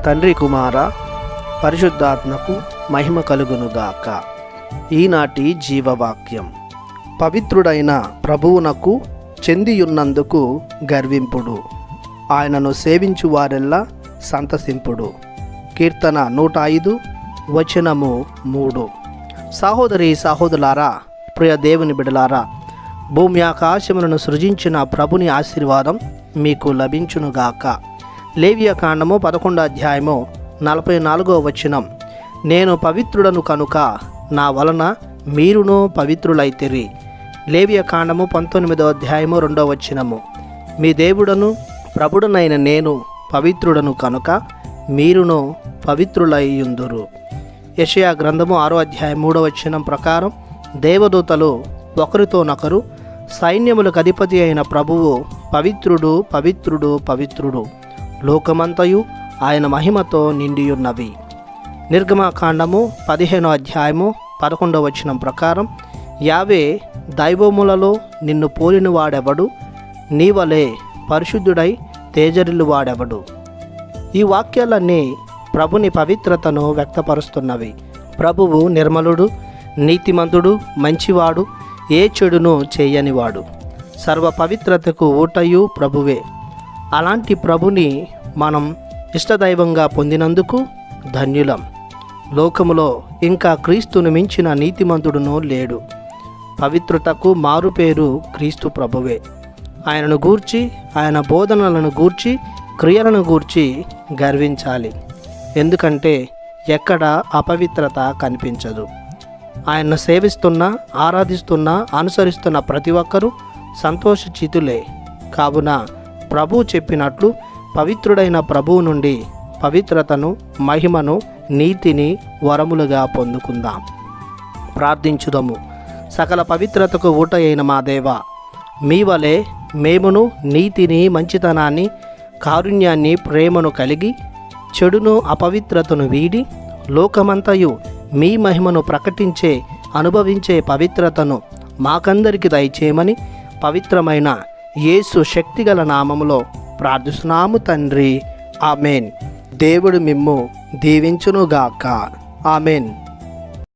తండ్రి కుమార పరిశుద్ధాత్మకు మహిమ కలుగునుగాక. ఈనాటి జీవవాక్యం. పవిత్రుడైన ప్రభువునకు చెందియున్నందుకు గర్వింపుడు, ఆయనను సేవించు వారెల్లా సంతసింపుడు. కీర్తన 105 వచనము 3. సహోదరి సహోదరులారా, ప్రియ దేవుని బిడలారా, భూమి ఆకాశములను సృజించిన ప్రభుని ఆశీర్వాదం మీకు లభించునుగాక. లేవియకాండము 11వ అధ్యాయము 44వ వచనం. నేను పవిత్రుడను కనుక నా వలన మీరును పవిత్రులైతిరి. లేవియకాండము 19వ అధ్యాయము 2వ వచనము. మీ దేవుడను ప్రభుడనైన నేను పవిత్రుడను కనుక మీరును పవిత్రులయ్యుందురు. యెషయా గ్రంథము 6వ అధ్యాయం 3వ వచనం ప్రకారం దేవదూతలు ఒకరితోనొకరు సైన్యములకు అధిపతి అయిన ప్రభువు పవిత్రుడు, పవిత్రుడు, పవిత్రుడు, లోకమంతయు ఆయన మహిమతో నిండియున్నవి. నిర్గమకాండము 15వ అధ్యాయము 11వ వచనం ప్రకారం యావే దైవములలో నిన్ను పోలిన వాడెవడు, నీవలే పరిశుద్ధుడై తేజరిల్లు వాడెవడు. ఈ వాక్యాలన్నీ ప్రభుని పవిత్రతను వ్యక్తపరుస్తున్నవి. ప్రభువు నిర్మలుడు, నీతిమంతుడు, మంచివాడు, ఏ చెడును చేయనివాడు. సర్వ పవిత్రతకు ఊటయు ప్రభువే. అలాంటి ప్రభుని మనం ఇష్టదైవంగా పొందినందుకు ధన్యులం. లోకములో ఇంకా క్రీస్తును మించిన నీతిమంతుడును లేడు. పవిత్రతకు మారుపేరు క్రీస్తు ప్రభువే. ఆయనను గూర్చి, ఆయన బోధనలను గూర్చి, క్రియలను గూర్చి గర్వించాలి. ఎందుకంటే ఎక్కడ అపవిత్రత కనిపించదు. ఆయన్ను సేవిస్తున్న, ఆరాధిస్తున్న, అనుసరిస్తున్న ప్రతి ఒక్కరూ సంతోషచితులే. కావున ప్రభువు చెప్పినట్లు పవిత్రుడైన ప్రభువు నుండి పవిత్రతను, మహిమను, నీతిని వరములుగా పొందుకుందాం. ప్రార్థించుదము. సకల పవిత్రతకు ఊట అయిన మా దేవా, మీ వలె మేమును నీతిని, మంచితనాన్ని, కారుణ్యాన్ని, ప్రేమను కలిగి చెడును, అపవిత్రతను వీడి లోకమంతయు మీ మహిమను ప్రకటించే, అనుభవించే పవిత్రతను మాకందరికి దయచేయమని పవిత్రమైన యేసు శక్తిగల నామములో ప్రార్థిస్తున్నాము తండ్రి. ఆమెన్. దేవుడు మిమ్ము దీవించునుగాక. ఆమెన్.